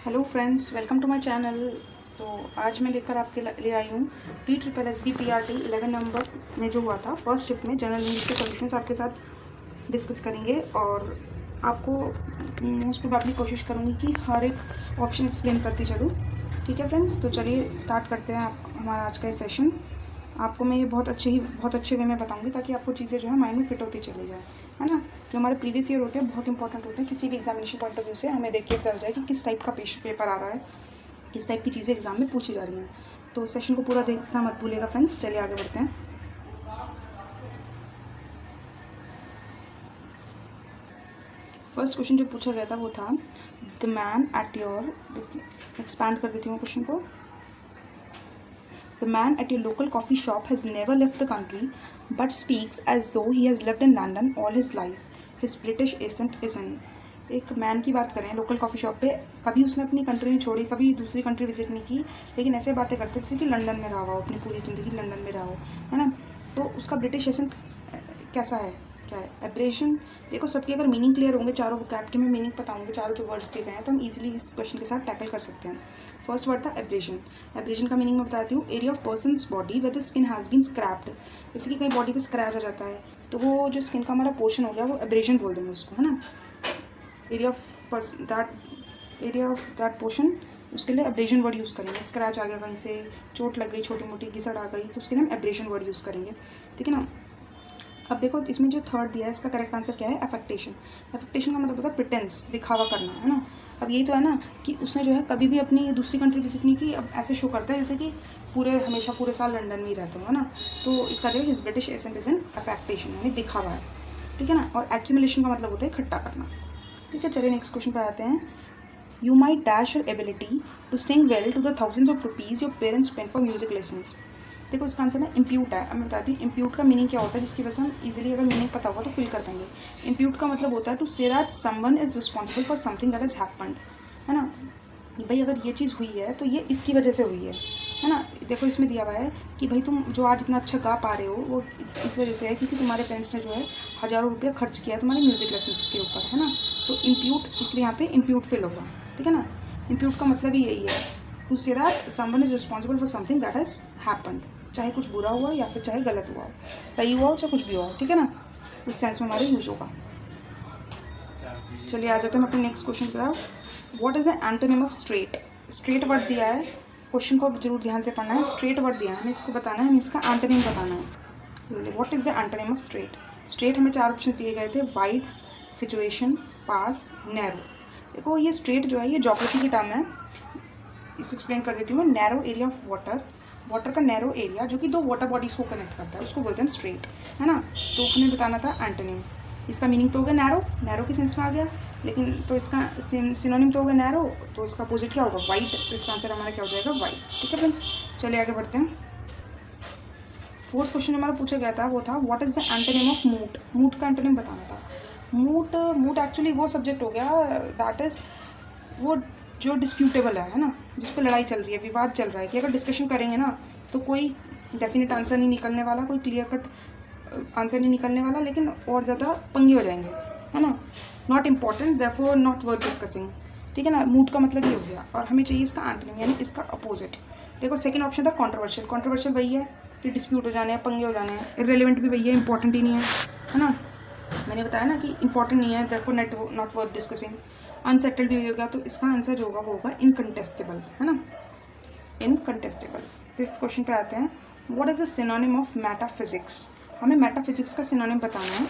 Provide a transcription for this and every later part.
Hello friends, welcome to my channel. तो आज मैं लेकर आपके ले आई हूँ PSSB-PRT 11 नंबर में जो हुआ था फर्स्ट शिफ्ट में जनरल इंग्लिश के सॉल्यूशंस आपके साथ डिस्कस करेंगे और आपको मोस्ट प्रोबेबली कोशिश करूँगी कि हर एक ऑप्शन एक्सप्लेन करती चलूँ। ठीक है फ्रेंड्स, तो चलिए स्टार्ट करते हैं हमारा आज का ये सेशन। आपको मैं ये बहुत अच्छे वे में बताऊंगी ताकि आपको चीज़ें जो है माइंड में फिट होती चली जाए, है ना। जो हमारे प्रीवियस ईयर होते हैं बहुत इंपॉर्टेंट होते हैं किसी भी एग्जामिनेशन पॉइंट ऑफ व्यू से। हमें देखिए पता जाए कि किस टाइप का पेपर आ रहा है, किस टाइप की चीज़ें एग्जाम में पूछी जा रही हैं। तो सेशन को पूरा देखना मत भूलिएगा फ्रेंड्स। चलिए आगे बढ़ते हैं। फर्स्ट क्वेश्चन जो पूछा गया था वो था द मैन एट योर, देखिए एक्सपैंड कर देती हूँ क्वेश्चन को। The man at your local coffee shop has never left the country but speaks as though he has lived in London all his life. His British accent is in. एक man की बात करें local coffee shop पे, कभी उसने अपनी country नहीं छोड़ी, कभी दूसरी कंट्री विजिट नहीं की, लेकिन ऐसे बातें करते जैसे कि लंदन में रहा हो, अपनी पूरी ज़िंदगी लंदन में रहा हो, है ना। तो उसका ब्रिटिश एसेंट कैसा है, क्या है, एब्रेशन। देखो सबके अगर मीनिंग क्लियर होंगे, चारों वोकैब के मैं मीनिंग पता होंगे, चारों जो वर्ड्स दिए गए हैं, तो हम इजीली इस क्वेश्चन के साथ टैकल कर सकते हैं। फर्स्ट वर्ड था एब्रेशन। एब्रेशन का मीनिंग मैं बताती हूँ, area of person's body where the skin has been scraped. जैसे कि कहीं बॉडी पे स्क्रैच आ जाता है तो वो जो स्किन का हमारा पोर्शन हो गया वो एब्रेशन बोल देंगे उसको, है ना। एरिया ऑफ दैट पोर्शन, उसके लिए एब्रेशन वर्ड यूज़ करेंगे। स्क्रैच आ गया, कहीं से चोट लग गई, छोटी मोटी घिसड़ आ गई, तो उसके लिए हम एब्रेशन वर्ड यूज़ करेंगे, ठीक है ना। अब देखो इसमें जो थर्ड दिया है इसका करेक्ट आंसर क्या है, अफेक्टेशन। अफेक्टेशन का मतलब होता है प्रिटेंस, दिखावा करना, है ना। अब यही तो है ना कि उसने जो है कभी भी अपनी दूसरी कंट्री विजिट नहीं की, अब ऐसे शो करता है जैसे कि हमेशा पूरे साल लंदन में ही रहता हूँ, है ना। तो इसका जो है his British accent is an affectation, यानी दिखावा है, ठीक है ना। और एक्यूमुलेशन का मतलब होता है इकट्ठा करना, ठीक है। चलिए नेक्स्ट क्वेश्चन पे आते हैं। You might dash your ability to sing well to the thousands of rupees your parents spend for music lessons. देखो इसका आंसर ना इम्प्यूट है। अब मैं बताती हूँ इम्प्यूट का मीनिंग क्या होता है, जिसकी वजह से हम इजीली अगर मीनिंग पता होगा तो फिल कर पाएंगे। इम्प्यूट का मतलब होता है to say that someone is responsible for something that is happened, है ना। भाई अगर ये चीज़ हुई है तो ये इसकी वजह से हुई है ना। देखो इसमें दिया हुआ है कि भाई तुम जो आज इतना अच्छा गा पा रहे हो वो इस वजह से है क्योंकि तुम्हारे पेरेंट्स ने जो है हज़ारों रुपये खर्च किया है तुम्हारे म्यूजिक लेसन्स के ऊपर, है ना। तो इम्प्यूट, इसलिए यहाँ पे इम्प्यूट फिल होगा, ठीक है ना। इम्प्यूट का मतलब ही यही है, to say that someone is responsible for something that has happened, चाहे कुछ बुरा हुआ या फिर चाहे गलत हुआ हो, सही हुआ हो चाहे कुछ भी हुआ हो, ठीक है ना। उस सेंस में हमारे यूज़ होगा। चलिए आ जाते हैं अपने नेक्स्ट क्वेश्चन पर। What is the antonym of straight. Straight word दिया है, क्वेश्चन को जरूर ध्यान से पढ़ना है। स्ट्रेट वर्ड दिया है, हमें इसको बताना है, हमें इसका एंटोनिम बताना है। What is the antonym of straight. Straight हमें 4 ऑप्शन दिए गए थे, वाइड, सिचुएशन, पास, नैरो। देखो ये स्ट्रेट जो है ये ज्योग्राफी की टर्म है, इसको एक्सप्लेन कर देती हूँ मैं। Narrow area of water, water का नैरो एरिया जो कि 2 वाटर बॉडीज़ को कनेक्ट करता है, उसको बोलते हैं स्ट्रेट, है ना। तो हमें बताना था एंटोनिम। इसका मीनिंग तो हो गया नैरो, नैरो के सेंस में आ गया, लेकिन तो इसका सिनोनिम तो हो गया नैरो, तो इसका अपोजिट क्या होगा, वाइड। तो इसका आंसर हमारा क्या हो जाएगा, वाइड, ठीक है फ्रेंड्स। चलिए आगे बढ़ते हैं। फोर्थ क्वेश्चन हमारा पूछा गया था वो था what is the antonym of moot. Moot का एंटोनिम बताना था। मूट एक्चुअली वो सब्जेक्ट हो गया दैट इज़ वो जो डिस्प्यूटेबल है ना, जिस पर लड़ाई चल रही है, विवाद चल रहा है, कि अगर डिस्कशन करेंगे ना तो कोई डेफिनेट आंसर नहीं निकलने वाला, कोई क्लियर कट आंसर नहीं निकलने वाला, लेकिन और ज़्यादा पंगे हो जाएंगे, है ना। Not important therefore not worth discussing, ठीक है ना। मूड का मतलब ये हो गया, और हमें चाहिए इसका एंटोनिम यानी इसका अपोजिट। देखो सेकंड ऑप्शन था कॉन्ट्रोवर्शियल। कॉन्ट्रोवर्शियल वही है कि डिस्प्यूट हो जाने हैं, पंगे हो जाने हैं। इररेलेवेंट भी वही है, इंपॉर्टेंट ही नहीं है ना। मैंने बताया ना कि इंपॉर्टेंट नहीं है, therefore not worth discussing. Unsettled भी होगा, तो इसका आंसर जो होगा वो होगा इनकंटेस्टेबल, है ना, इनकंटेस्टेबल। फिफ्थ क्वेश्चन पे आते हैं। What is the synonym of metaphysics. हमें मेटाफिजिक्स का सिनोनिम बताना है।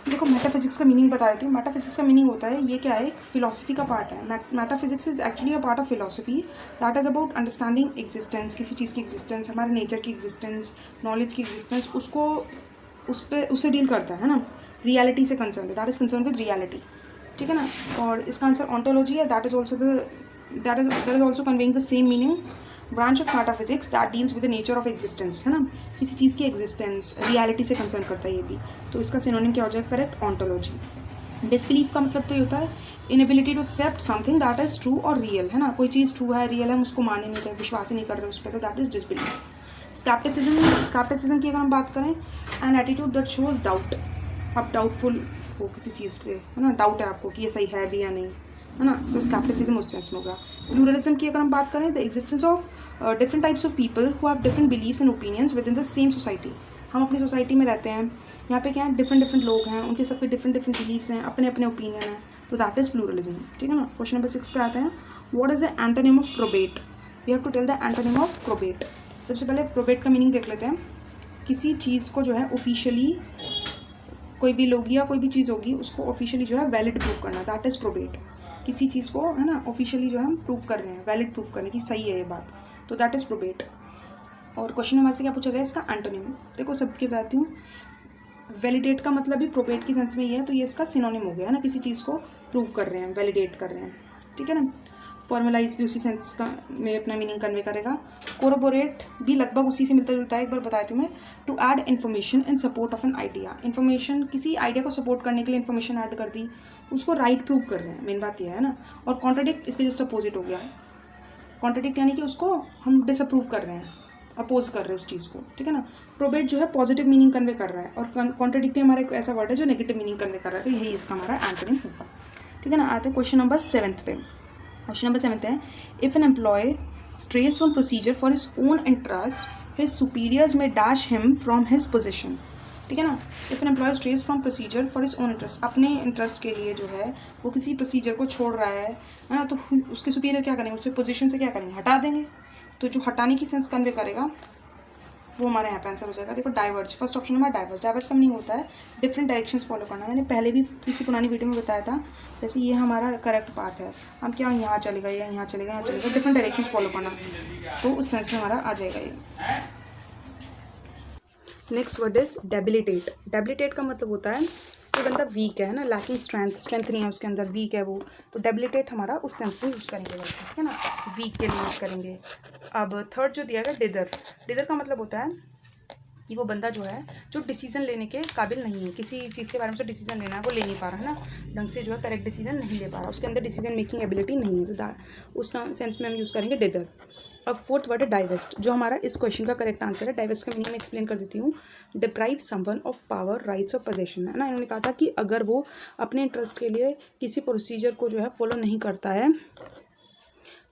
देखो मेटाफिजिक्स का मीनिंग बता देती हूँ। मेटाफिजिक्स का मीनिंग होता है, ये क्या है, फिलॉसफी का पार्ट है। Metaphysics is actually a part of philosophy that is about understanding existence, किसी चीज़ की एग्जिस्टेंस, हमारे नेचर की एग्जिस्टेंस, नॉलेज की एग्जिस्टेंस, उससे डील करता है ना। रियलिटी से कंसर्न है, that is concern with reality, ठीक है ना। और इसका आंसर ऑन्टोलॉजी है, that is also conveying the same meaning. Branch of metaphysics that deals with the nature of existence, है ना, किसी चीज़ की एग्जिस्टेंस, रियलिटी से कंसर्न करता है ये भी। तो इसका सिनोनिम क्या हो जाएगा, करेक्ट, ऑन्टोलॉजी। डिसबिलीफ का मतलब तो ये होता है inability to accept something that is true और रियल, है ना। कोई चीज़ ट्रू है, रियल है, हम उसको मान ही नहीं रहे, विश्वास ही नहीं कर रहे उस पर, तो दैट इज डिसबिलीफ। स्कैप्टिसिज्म की अगर हम बात करें, an attitude that shows doubt, आप डाउटफुल हो किसी चीज़ पे, है ना, डाउट है आपको कि ये सही है भी या नहीं, है ना, तो स्कैप्टिसिज्म उस सेंस में हो गया। प्लूरलिज्म की अगर हम बात करें, the existence of different types of people who have different believes and opinions within the same society. हम अपनी सोसाइटी में रहते हैं, यहाँ पे क्या है, डिफरेंट डिफरेंट लोग हैं, उनके सबके डिफरेंट डिफरेंट बिलीव्स हैं, अपने अपने ओपिनियन हैं, तो दैट इज़ प्लूरलिज्म। ठीक है ना। क्वेश्चन नंबर 6 पे आते हैं, what is the antonym of probate. We have to tell the antonym of probate. सबसे पहले प्रोबेट का मीनिंग देख लेते हैं। किसी चीज़ को जो है ऑफिशियली, कोई भी लोग या कोई भी चीज़ होगी उसको ऑफिशियली जो है वैलिड प्रूव करना, दैट इज़ प्रोबेट। किसी चीज़ को है ना ऑफिशियली जो है हम प्रूव कर रहे हैं, वैलिड प्रूव करने की सही है ये बात, तो दैट इज़ प्रोबेट। और क्वेश्चन हमारे से क्या पूछा गया इसका एंटोनिम। देखो सबके बताती हूँ, वैलिडेट का मतलब भी प्रोबेट की सेंस में ये है, तो ये इसका सिनोनिम हो गया है ना, किसी चीज़ को प्रूव कर रहे हैं, वैलिडेट कर रहे हैं। ठीक है ना। फॉर्मलाइज भी उसी सेंस का में अपना मीनिंग कन्वे करेगा। कोरोबोरेट भी लगभग उसी से मिलता जुलता है, एक बार बताया तुम्हें, to add information in support of an idea. Information, किसी आइडिया को सपोर्ट करने के लिए इन्फॉर्मेशन ऐड कर दी, उसको राइट प्रूव कर रहे हैं, मेन बात यह है ना। और कॉन्ट्राडिक्ट इसके जस्ट अपोजिट हो गया। कॉन्ट्राडिक्ट यानी कि उसको हम डिसअप्रूव कर रहे हैं, अपोज कर रहे हैं उस चीज़ को। ठीक है ना। प्रोबेट जो है पॉजिटिव मीनिंग कन्वे कर रहा है, और कॉन्ट्राडिक्ट हमारा एक ऐसा वर्ड है जो नेगेटिव मीनिंग कन्वे कर रहा है, तो यही इसका हमारा एंटोनिम होगा। ठीक है ना। आते हैं क्वेश्चन नंबर 7 पे। क्वेश्चन नंबर 7 है, if an employ strays from procedure for his own interest his superiors may dash him from his position. ठीक है ना। If an employ strays from procedure for his own interest, अपने interest के लिए जो है वो किसी प्रोसीजर को छोड़ रहा है ना, तो उसके सुपीरियर क्या करेंगे, उसके पोजीशन से क्या करेंगे, हटा देंगे। तो जो हटाने की सेंस कन्वे करेगा वो हमारे यहाँ पे आंसर हो जाएगा। देखो डाइवर्ज, फर्स्ट ऑप्शन हमारा डाइवर्ज। डाइवर्ज का मीनिंग होता है डिफरेंट डायरेक्शंस फॉलो करना। मैंने पहले भी किसी पुरानी वीडियो में बताया था, जैसे ये हमारा करेक्ट पाथ है, हम क्या यहाँ चलेगा या यहाँ चलेगा, यहाँ चलेगा, डिफरेंट डायरेक्शंस फॉलो करना, तो उस सेंस में हमारा आ जाएगा ये। Next word is debilitate. Debilitate का मतलब होता है कि बंदा वीक है ना, लैकिंग स्ट्रेंथ, स्ट्रेंथ नहीं है उसके अंदर, वीक है वो, तो डेबिलिटेट हमारा उस सेंस में यूज़ करेंगे, ठीक है ना, वीक के लिए यूज़ करेंगे। अब थर्ड जो दिया गया डिदर। डिदर का मतलब होता है कि वो बंदा जो है जो डिसीजन लेने के काबिल नहीं है, किसी चीज़ के बारे में जो डिसीजन लेना है वो ले नहीं पा रहा है ना, ढंग से जो है करेक्ट डिसीजन नहीं ले पा रहा, उसके अंदर डिसीजन मेकिंग एबिलिटी नहीं है, तो उस सेंस में हम यूज़ करेंगे डिदर। अब फोर्थ वर्ड है डाइवेस्ट, जो हमारा इस क्वेश्चन का करेक्ट आंसर है। डाइवेस्ट का मीनिंग मैं एक्सप्लेन कर देती हूँ। Deprive someone of power, rights और पोजेशन, है ना। इन्होंने कहा था कि अगर वो अपने इंटरेस्ट के लिए किसी प्रोसीजर को जो है फॉलो नहीं करता है,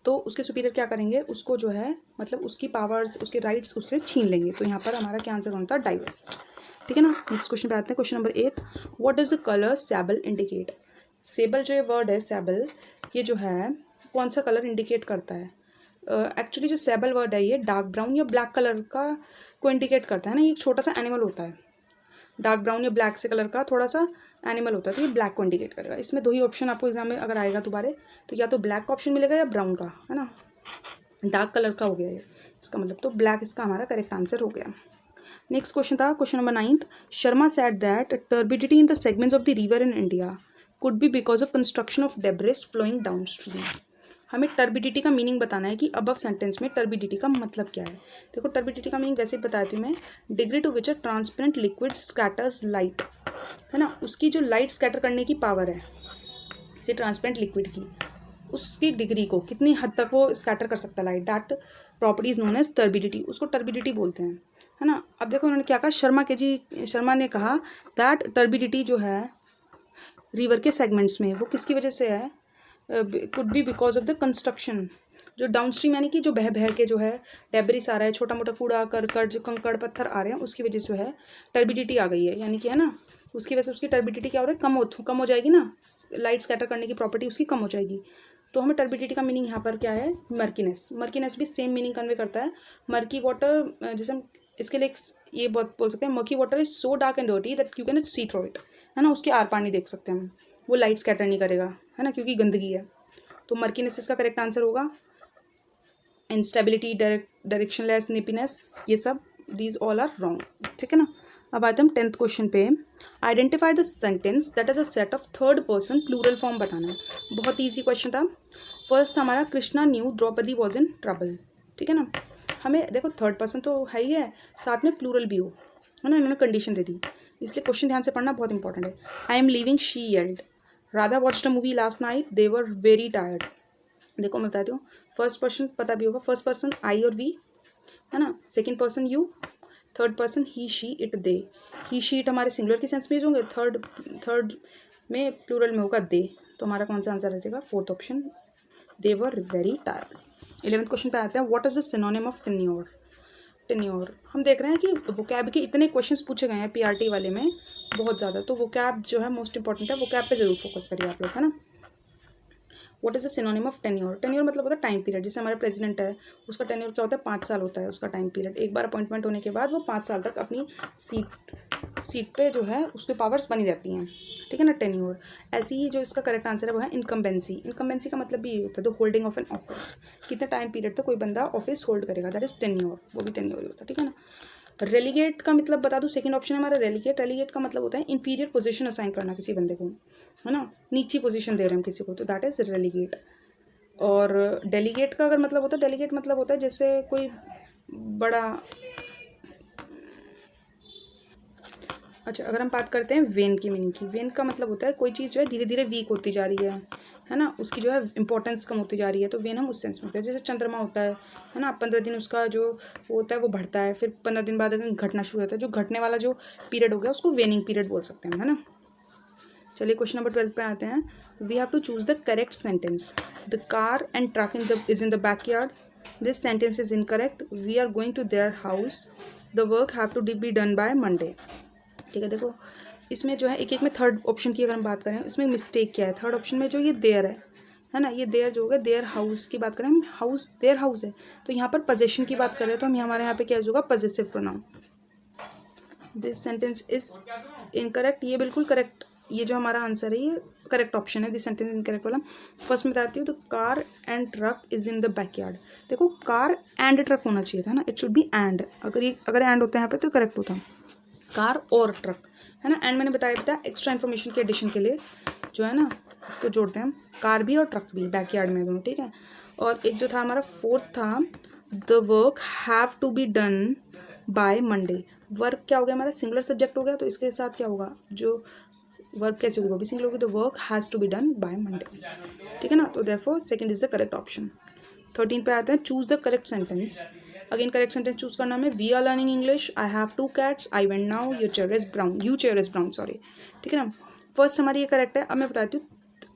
तो उसके सुपीरियर क्या करेंगे, उसको जो है मतलब उसकी पावर्स, उसके राइट्स उससे छीन लेंगे। तो यहाँ पर हमारा क्या आंसर होता है, डाइवेस्ट। ठीक है ना। नेक्स्ट क्वेश्चन पे आते हैं, question number 8, what does the colour sable indicate. Sable जो ये वर्ड है, सैबल, ये जो है कौन सा कलर इंडिकेट करता है। एक्चुअली जो सैबल वर्ड है ये डार्क ब्राउन या ब्लैक कलर का को इंडिकेट करता है ना। ये एक छोटा सा एनिमल होता है, डार्क ब्राउन या ब्लैक से कलर का थोड़ा सा एनिमल होता है, तो ये ब्लैक को इंडिकेट करेगा। इसमें दो ही ऑप्शन आपको एग्जाम में अगर आएगा दोबारा, तो या तो ब्लैक का ऑप्शन मिलेगा या ब्राउन का, है ना, डार्क कलर का हो गया ये इसका मतलब, तो ब्लैक इसका हमारा करेक्ट आंसर हो गया। नेक्स्ट क्वेश्चन था question number 9, Sharma said that turbidity in the segments of the river in India could be because of construction of debris flowing downstream. हमें टर्बिडिटी का मीनिंग बताना है कि अबव सेंटेंस में turbidity का मतलब क्या है। देखो टर्बिडिटी का मीनिंग वैसे ही बताती हूँ मैं, degree to which a transparent liquid scatters light, है ना, उसकी जो लाइट स्कैटर करने की पावर है किसी ट्रांसपेरेंट लिक्विड की, उसकी डिग्री को कितनी हद तक वो स्कैटर कर सकता है light, that property is known as turbidity, उसको टर्बिडिटी बोलते हैं, है ना। अब देखो उन्होंने क्या कहा, शर्मा ने कहा दैट टर्बिडिटी जो है रिवर के सेगमेंट्स में वो किसकी वजह से है, could be because of the construction, जो डाउन स्ट्रीम यानी कि जो बह बह के जो है डेब्रिस आ रहा है, छोटा मोटा कूड़ा करकट जो कंकड़ पत्थर आ रहे हैं, उसकी वजह से है टर्बिडिटी आ गई है, यानी कि है ना, उसकी वजह से उसकी टर्बिडिटी क्या हो रहा है, कम हो जाएगी ना, लाइट स्कैटर करने की प्रॉपर्टी उसकी कम हो जाएगी। तो हमें टर्बिडिटी का मीनिंग यहाँ पर क्या है, मर्कीनेस। मर्कीनेस भी सेम मीनिंग कन्वे करता है। मर्की वाटर, जैसे हम इसके लिए ये बहुत बोल सकते हैं, murky water is so dark and dirty that you can see through it, है ना, उसके आर पार नहीं देख सकते हम, वो लाइट स्कैटर नहीं करेगा, है ना, क्योंकि गंदगी है। तो मर्कीनेस इसका करेक्ट आंसर होगा। इंस्टेबिलिटी, डायरेक्शनलेस, निपीनेस, ये सब दीज ऑल आर रॉन्ग। ठीक है ना। अब आते हम 10th क्वेश्चन पे, identify the sentence that is a set of third person plural form बताना है। बहुत ईजी क्वेश्चन था। फर्स्ट हमारा, Krishna knew Draupadi was in trouble. ठीक है ना। हमें देखो थर्ड पर्सन तो है ही है, साथ में प्लूरल भी हो, है ना, इन्होंने कंडीशन दे दी, इसलिए क्वेश्चन ध्यान से पढ़ना बहुत इंपॉर्टेंट है। I am leaving, she yelled. Radha watched a movie last night, they were very tired. देखो मैं बताती हूँ, फर्स्ट पर्सन पता भी होगा, फर्स्ट पर्सन आई और वी, है ना, second person you, third person he she it they. He she it हमारे सिंगुलर के सेंस में यूज होंगे, थर्ड में प्लूरल में होगा दे, तो हमारा कौन सा आंसर आ जाएगा? Fourth option, they were very tired. 11th question पे आते हैं, what is the synonym of tenure? Tenure हम देख रहे हैं कि वोकैब के इतने क्वेश्चंस पूछे गए हैं पीआरटी वाले में बहुत ज़्यादा, तो वोकैब जो है मोस्ट इंपॉर्टेंट है, वोकैब पे जरूर फोकस करिए आप लोग, है ना। What is the synonym of tenure? Tenure मतलब होता है टाइम पीरियड। जैसे हमारे प्रेसिडेंट है, उसका टेन्योर क्या होता है? 5 साल होता है उसका टाइम पीरियड। एक बार अपॉइंटमेंट होने के बाद वो 5 साल तक अपनी सीट पे जो है उसके पावर्स बनी रहती हैं, ठीक है ना, टेन्योर। ऐसी ही जो इसका करेक्ट आंसर है वो है इनकम्बेंसी। इनकम्बेंसी का मतलब भी ये होता है the holding of an office, कितने टाइम पीरियड तक कोई बंदा ऑफिस होल्ड करेगा, दैट इज टेन्योर, वो भी टेन्योर ही होता है, ठीक है ना। रेलीगेट का मतलब बता दूं, सेकंड ऑप्शन है हमारा रेलीगेट। रेलीगेट का मतलब होता है इंफीरियर पोजीशन असाइन करना किसी बंदे को, है ना, नीची पोजीशन दे रहे हैं हम किसी को, तो दैट इज रेलीगेट। और डेलीगेट का अगर मतलब होता है, डेलीगेट मतलब होता है जैसे कोई बड़ा, अच्छा अगर हम बात करते हैं वेन की मीनिंग की, वेन का मतलब होता है कोई चीज़ जो है धीरे धीरे वीक होती जा रही है ना, उसकी जो है इंपॉर्टेंस कम होती जा रही है, तो वेन हम उस सेंस में होता है। जैसे चंद्रमा होता है ना, 15 दिन उसका जो वो होता है वो बढ़ता है, फिर 15 दिन बाद अगर घटना शुरू होता है, जो घटने वाला जो पीरियड हो गया उसको वेनिंग पीरियड बोल सकते हैं, है ना। चलिए क्वेश्चन नंबर 12 पे आते हैं, we have to choose the correct sentence. The car and truck is in the backyard, this sentence is incorrect, we are going to their house, the work have to be done by Monday. ठीक है, देखो इसमें जो है एक एक में third option की अगर हम बात करें, इसमें मिस्टेक क्या है? थर्ड ऑप्शन में जो ये देयर है ना, ये देयर जो होगा, देयर हाउस की बात करें हम, हाउस देयर हाउस है, तो यहाँ पर पोजेशन की बात करें तो हम हमारे यहाँ पे क्या होगा? Possessive pronoun. This sentence is incorrect, ये बिल्कुल करेक्ट, ये जो हमारा आंसर है ये करेक्ट ऑप्शन है, दिस सेंटेंस इनकरेक्ट वाला। फर्स्ट में बताती हूँ, तो car and truck is in the backyard. देखो कार एंड ट्रक होना चाहिए था ना, इट शुड बी एंड, अगर एंड होता है यहाँ पे तो करेक्ट होता, कार और ट्रक, है ना। एंड मैंने बताया एक्स्ट्रा इन्फॉर्मेशन के एडिशन के लिए जो है ना, इसको जोड़ते हैं हम, कार भी और ट्रक भी बैकयार्ड में दोनों, ठीक है। और एक जो था हमारा फोर्थ था, the work have to be done by Monday. Work क्या हो गया हमारा? सिंगुलर सब्जेक्ट हो गया, तो इसके साथ क्या होगा? जो वर्क कैसे होगा? भी सिंगुलर होगी, तो work has to be done by Monday, ठीक है ना। तो therefore second is the correct option. 13 पे आते हैं, choose the correct sentence. Again correct sentence choose करना है, we are learning English, I have 2 cats, I went now, your chair is brown, you chair is brown, sorry, ठीक है ना। First हमारी ये करेक्ट है। अब मैं बताती हूँ,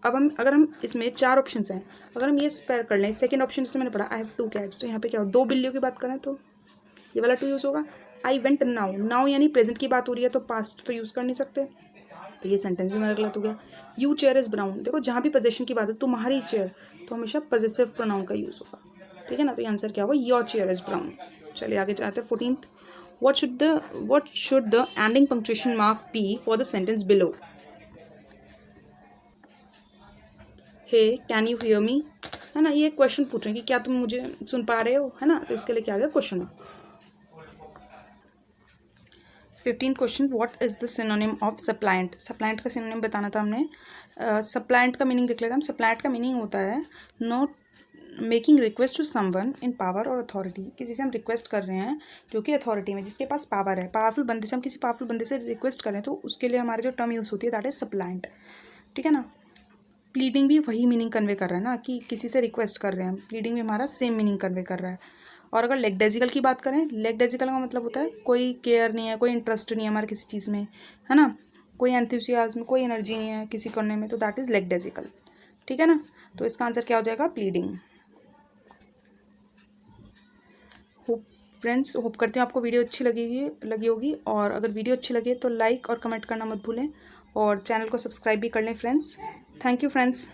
अब अगर हम इसमें 4 ऑप्शन हैं, अगर हम ये स्पेयर कर लें, सेकंड ऑप्शन जिससे मैंने पढ़ा आई हैव 2 cats, तो यहाँ पे क्या हो? 2 बिल्लियों की बात करें तो ये वाला 2 यूज़ होगा। आई वेंट नाउ, नाउ यानी प्रेजेंट की बात हो रही है, तो पास्ट तो यूज़ कर नहीं सकते, तो ये सेंटेंस भी मेरा गलत हो गया। यू चेयर इज ब्राउन, देखो जहाँ भी पोजेशन की बात है, तुम्हारी चेयर, तो हमेशा पॉजिटिव प्रोनाउन का यूज़ होगा, ठीक है ना। तो ये आंसर क्या होगा? Your chair is brown. चलिए आगे जाते हैं। 14th, what should the ending punctuation mark be for the sentence below? Hey, can you hear me? है ना, ये क्वेश्चन पूछ रहे हैं कि क्या तुम मुझे सुन पा रहे हो, है ना, तो इसके लिए क्या आ गया? Question. 15 question, what is the synonym of suppliant? Suppliant का सिनोनिम बताना था हमने। सप्लायंट का मीनिंग देख लेते हैं हम। सप्लायंट का मीनिंग होता है not making request to someone in power और अथॉरिटी, किसी से हम रिक्वेस्ट कर रहे हैं जो कि अथॉरिटी में, जिसके पास पावर है, पावरफुल बंदे से हम किसी पावरफुल बंदे से रिक्वेस्ट करें, तो उसके लिए हमारी जो टर्म यूज़ होती है दैट इज सप्लायंट, ठीक है ना। प्लीडिंग भी वही मीनिंग कन्वे कर रहा है ना, कि किसी से रिक्वेस्ट कर रहे हैं, प्लीडिंग भी हमारा सेम मीनिंग कन्वे कर रहा है। और अगर लेगडेजिकल की बात करें, लेगडेजिकल का मतलब होता है कोई केयर नहीं है, कोई इंटरेस्ट नहीं है हमारे किसी चीज़ में, है ना, कोई एंथुसियाज्म, कोई एनर्जी नहीं है किसी करने में, तो दैट इज़ लेगडेजिकल, ठीक है ना। तो इसका आंसर क्या हो जाएगा? प्लीडिंग। होप फ्रेंड्स, होप करती हूँ आपको वीडियो अच्छी लगी होगी, और अगर वीडियो अच्छी लगे तो लाइक और कमेंट करना मत भूलें, और चैनल को सब्सक्राइब भी कर लें फ्रेंड्स। Thank you friends.